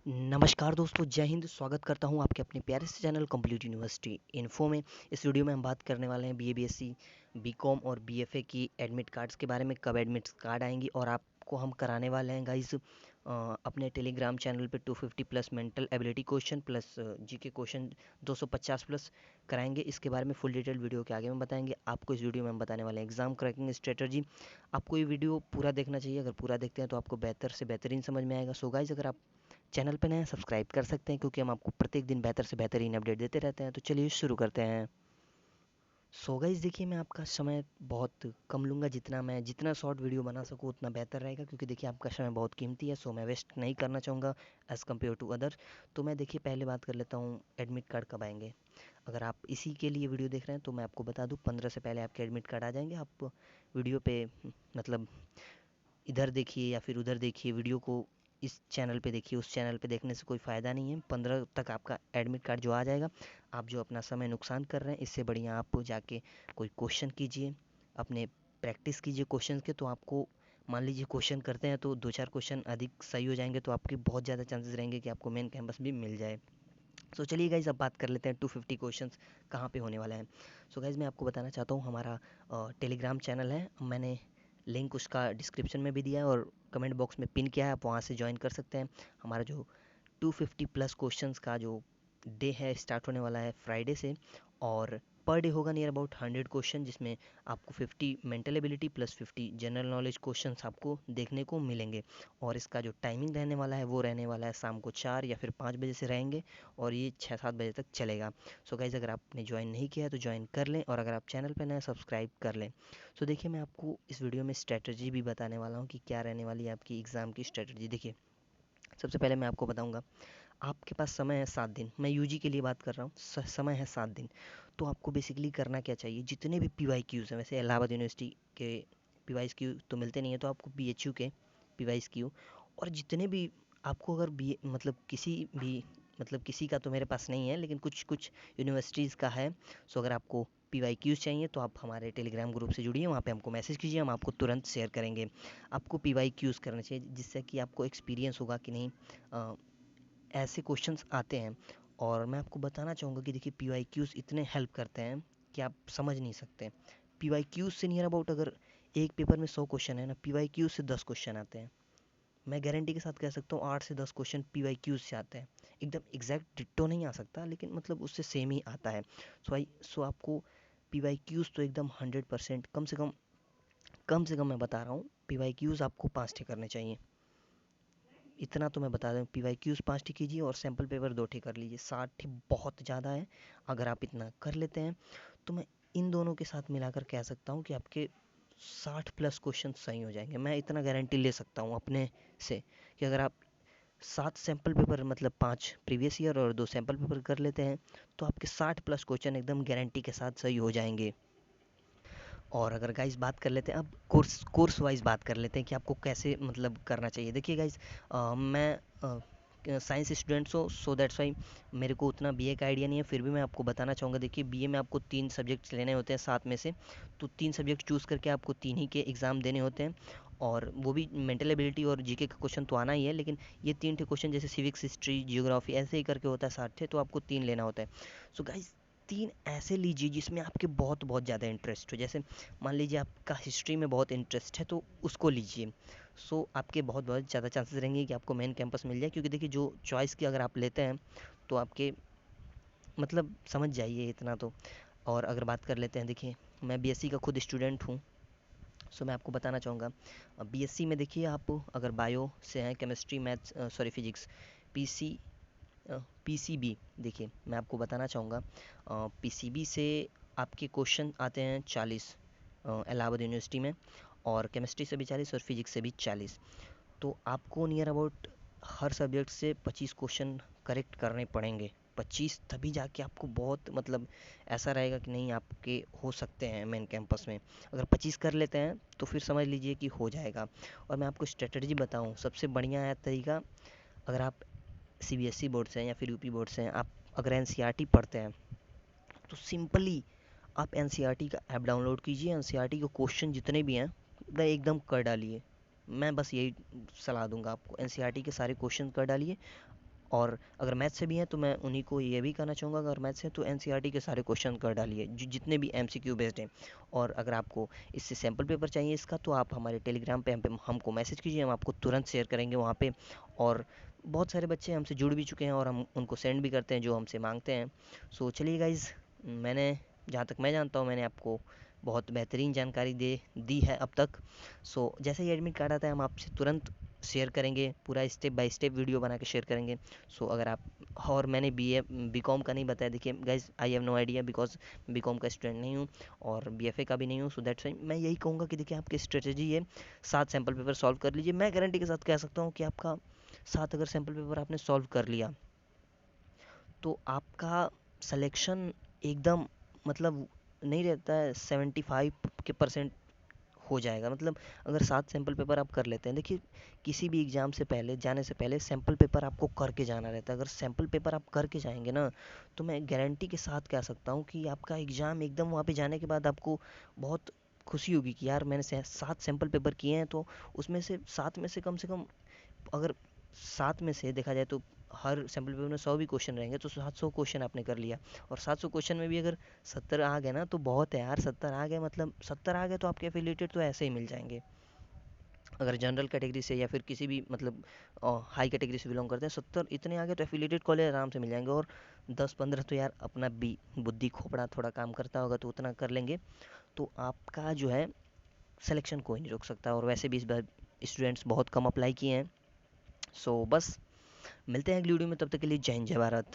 नमस्कार दोस्तों, जय हिंद। स्वागत करता हूं आपके अपने प्यारे से चैनल कंप्लीट यूनिवर्सिटी इन्फो में। इस वीडियो में हम बात करने वाले हैं बीए बीएससी बीकॉम और बीएफए की एडमिट कार्ड्स के बारे में, कब एडमिट कार्ड आएंगी। और आपको हम कराने वाले हैं गाइस अपने टेलीग्राम चैनल पे 250 plus mental ability question plus GK question 250 plus कराएंगे। इसके बारे में फुल डिटेल वीडियो के आगे में बताएंगे। आपको इस वीडियो में हम बताने वाले हैं एग्जाम क्रैकिंग स्ट्रेटजी। आपको ये वीडियो पूरा देखना चाहिए। अगर पूरा देखते हैं तो आपको बेहतर से बेहतरीन समझ में आएगा। सो गाइस, अगर आप चैनल पर नए हैं सब्सक्राइब कर सकते हैं, क्योंकि हम आपको प्रत्येक दिन बेहतर से बेहतरीन अपडेट देते रहते हैं। तो चलिए शुरू करते हैं। सो गाइस, देखिए मैं आपका समय बहुत कम लूँगा। जितना शॉर्ट वीडियो बना सकूँ उतना बेहतर रहेगा, क्योंकि देखिए आपका समय बहुत कीमती है। सो मैं वेस्ट नहीं करना चाहूँगा एज़ कम्पेयर टू अदर। तो मैं देखिए पहले बात कर लेता हूँ एडमिट कार्ड कब आएंगे। अगर आप इसी के लिए वीडियो देख रहे हैं तो मैं आपको बता दूँ 15 से पहले आपके एडमिट कार्ड आ जाएंगे। आप वीडियो पे मतलब इधर देखिए या फिर उधर देखिए, वीडियो को इस चैनल पे देखिए उस चैनल पे देखने से कोई फ़ायदा नहीं है। 15 तक आपका एडमिट कार्ड जो आ जाएगा। आप जो अपना समय नुकसान कर रहे हैं, इससे बढ़िया आप जाके कोई क्वेश्चन कीजिए, अपने प्रैक्टिस कीजिए क्वेश्चन के। तो आपको मान लीजिए क्वेश्चन करते हैं तो 2-4 क्वेश्चन अधिक सही हो जाएंगे, तो आपके बहुत ज़्यादा चांसेस रहेंगे कि आपको मेन कैंपस भी मिल जाए। सो चलिए गाइज, अब बात कर लेते हैं 250 क्वेश्चंस कहाँ पे होने वाला है। सो गाइज, मैं आपको बताना चाहता हूँ हमारा टेलीग्राम चैनल है। मैंने लिंक उसका डिस्क्रिप्शन में भी दिया है और कमेंट बॉक्स में पिन किया है। आप वहाँ से ज्वाइन कर सकते हैं। हमारा जो 250 प्लस क्वेश्चंस का जो डे है स्टार्ट होने वाला है फ्राइडे से। और पर डे होगा नियर अबाउट 100 क्वेश्चन, जिसमें आपको 50 mental ability plus 50 general knowledge questions आपको देखने को मिलेंगे। और इसका जो टाइमिंग रहने वाला है वो रहने वाला है शाम को 4 या फिर 5 बजे से रहेंगे, और ये 6-7 बजे तक चलेगा। सो गाइज, अगर आपने ज्वाइन नहीं किया है तो ज्वाइन कर लें, और अगर आप चैनल पर नए सब्सक्राइब कर लें। सो देखिए, मैं आपको इस वीडियो में स्ट्रेटजी भी बताने वाला हूँ कि क्या रहने वाली है आपकी एग्ज़ाम की स्ट्रेटजी। देखिए, सबसे पहले मैं आपको बताऊंगा आपके पास समय है 7 दिन। मैं यूजी के लिए बात कर रहा हूँ। समय है 7 दिन। तो आपको बेसिकली करना क्या चाहिए, जितने भी पीवाईक्यूज़ हैं, वैसे इलाहाबाद यूनिवर्सिटी के पीवाईक्यू तो मिलते नहीं है, तो आपको बीएचयू के पीवाईक्यू और जितने भी आपको अगर बी मतलब किसी भी किसी का तो मेरे पास नहीं है, लेकिन कुछ कुछ यूनिवर्सिटीज़ का है। सो अगर आपको पीवाईक्यूज़ चाहिए तो आप हमारे टेलीग्राम ग्रुप से जुड़िए, वहाँ पे हमको मैसेज कीजिए, हम आपको तुरंत शेयर करेंगे। आपको पीवाईक्यूज़ करना चाहिए, जिससे कि आपको एक्सपीरियंस होगा कि नहीं ऐसे क्वेश्चंस आते हैं। और मैं आपको बताना चाहूँगा कि देखिए पीवाईक्यूज़ इतने हेल्प करते हैं कि आप समझ नहीं सकते। पीवाईक्यूज़ से नियर अबाउट अगर एक पेपर में 100 क्वेश्चन है ना, पीवाईक्यूज़ से 10 क्वेश्चन आते हैं। मैं गारंटी के साथ कह सकता हूँ 8 से 10 क्वेश्चन पीवाईक्यूज़ से आते हैं। एकदम एग्जैक्ट डिट्टो नहीं आ सकता, लेकिन मतलब उससे सेम ही आता है। सो आपको पीवाईक्यूज़ तो एकदम 100% कम से कम मैं बता रहा हूँ, पीवाईक्यूज़ आपको 5 ठे करने चाहिए। इतना तो मैं बता दूँ, पीवाईक्यूज़ 5 ठी कीजिए और सैम्पल पेपर 2 ठी कर लीजिए। 60 ठी बहुत ज़्यादा है। अगर आप इतना कर लेते हैं तो मैं इन दोनों के साथ मिलाकर कह सकता हूँ कि आपके 60 प्लस क्वेश्चन सही हो जाएंगे। मैं इतना गारंटी ले सकता हूँ अपने से कि अगर आप 7 सैम्पल पेपर 5 प्रीवियस ईयर और 2 सैम्पल पेपर कर लेते हैं तो आपके 60 प्लस क्वेश्चन एकदम गारंटी के साथ सही हो जाएंगे। और अगर गाइस बात कर लेते हैं, अब कोर्स वाइज बात कर लेते हैं कि आपको कैसे करना चाहिए। देखिए गाइस, मैं साइंस स्टूडेंट्स हो, सो दैट्स वाई मेरे को उतना बीए का आइडिया नहीं है। फिर भी मैं आपको बताना चाहूँगा। देखिए, बीए में आपको 3 सब्जेक्ट्स लेने होते हैं 7 में से। तो 3 सब्जेक्ट चूज़ करके आपको 3 ही के एग्ज़ाम देने होते हैं, और वो भी मेंटल एबिलिटी और जीके का क्वेश्चन तो आना ही है। लेकिन ये 3 ठे क्वेश्चन जैसे सिविक्स, हिस्ट्री, जियोग्राफी ऐसे ही करके होता है 60 ठे, तो आपको 3 लेना होता है। सो गाइस, 3 ऐसे लीजिए जिसमें आपके बहुत बहुत ज़्यादा इंटरेस्ट हो। जैसे मान लीजिए आपका हिस्ट्री में बहुत इंटरेस्ट है तो उसको लीजिए। सो आपके बहुत बहुत ज़्यादा चांसेस रहेंगे कि आपको मेन कैंपस मिल जाए, क्योंकि देखिए जो चॉइस की अगर आप लेते हैं तो आपके समझ जाइए इतना तो। और अगर बात कर लेते हैं, देखिए मैं बीएससी का खुद स्टूडेंट हूँ। सो मैं आपको बताना चाहूँगा, बीएससी में देखिए आप अगर बायो से हैं, chemistry, maths, sorry physics, PC PCB, देखिए मैं आपको बताना चाहूँगा पीसीबी से आपके क्वेश्चन आते हैं 40 इलाहाबाद यूनिवर्सिटी में, और केमिस्ट्री से भी 40 और फिजिक्स से भी 40। तो आपको नियर अबाउट हर सब्जेक्ट से 25 क्वेश्चन करेक्ट करने पड़ेंगे। 25, तभी जाके आपको बहुत ऐसा रहेगा कि नहीं आपके हो सकते हैं मेन कैंपस में। अगर 25 कर लेते हैं तो फिर समझ लीजिए कि हो जाएगा। और मैं आपको स्ट्रेटजी बताऊं, सबसे बढ़िया है तरीका। अगर आप सीबीएसई बोर्ड से हैं या फिर यूपी बोर्ड से हैं, आप अगर एनसीईआरटी पढ़ते हैं तो सिंपली आप एनसीईआरटी का ऐप डाउनलोड कीजिए। एनसीईआरटी के क्वेश्चन जितने भी हैं एकदम कर डालिए। मैं बस यही सलाह दूंगा आपको, एनसीईआरटी के सारे क्वेश्चन कर डालिए और अगर मैथ से भी हैं तो मैं उन्हीं को ये भी कहना चाहूँगा, अगर मैथ से हैं तो एनसीईआरटी के सारे क्वेश्चन कर डालिए जितने भी एमसीक्यू बेस्ड हैं। और अगर आपको इससे सैम्पल पेपर चाहिए इसका, तो आप हमारे टेलीग्राम पे हमको मैसेज कीजिए, हम आपको तुरंत शेयर करेंगे वहाँ पे। और बहुत सारे बच्चे हमसे जुड़ भी चुके हैं और हम उनको सेंड भी करते हैं जो हमसे मांगते हैं। सो चलिए गाइज़, मैंने जहाँ तक मैं जानता हूँ मैंने आपको बहुत बेहतरीन जानकारी दे दी है अब तक। सो जैसे ही एडमिट कार्ड आता है हम आपसे तुरंत शेयर करेंगे, पूरा स्टेप बाय स्टेप वीडियो बना के शेयर करेंगे। सो अगर आप, और मैंने बीकॉम का नहीं बताया, देखिए guys I have no idea because BCom का स्टूडेंट नहीं हूँ और बीएफए का भी नहीं हूँ। सो दैट्स वाई मैं यही कहूँगा कि देखिए आपकी स्ट्रेटेजी है 7 सैम्पल पेपर सॉल्व कर लीजिए। मैं गारंटी के साथ कह सकता हूँ कि आपका 7 अगर सैम्पल पेपर आपने सॉल्व कर लिया तो आपका सिलेक्शन एकदम, मतलब नहीं रहता है 75 के परसेंट हो जाएगा। मतलब अगर 7 सैम्पल पेपर आप कर लेते हैं, देखिए किसी भी एग्ज़ाम से पहले जाने से पहले सैम्पल पेपर आपको करके जाना रहता है। अगर सैम्पल पेपर आप करके जाएंगे ना, तो मैं गारंटी के साथ कह सकता हूँ कि आपका एग्ज़ाम एकदम वहाँ पे जाने के बाद आपको बहुत खुशी होगी कि यार मैंने 7 सैम्पल पेपर किए हैं। तो उसमें से 7 में से कम, अगर 7 में से देखा जाए तो हर सैम्पल पेपर में 100 भी क्वेश्चन रहेंगे तो 700 क्वेश्चन आपने कर लिया। और 700 क्वेश्चन में भी अगर 70 आ गए ना तो बहुत है यार। 70 आ गए, मतलब 70 आ गए तो आपके एफिलिएटेड तो ऐसे ही मिल जाएंगे। अगर जनरल कैटेगरी से या फिर किसी भी मतलब हाई कैटेगरी से बिलोंग करते हैं, 70 इतने आ गए तो एफिलिएटेड कॉलेज आराम से मिल जाएंगे। और 10-15 तो यार अपना भी बुद्धि खोपड़ा थोड़ा काम करता होगा तो उतना कर लेंगे। तो आपका जो है सिलेक्शन कोई नहीं रोक सकता। और वैसे भी इस बार स्टूडेंट्स बहुत कम अप्लाई किए हैं। सो बस मिलते हैं अगली वीडियो में, तब तक के लिए जय हिंद जय भारत।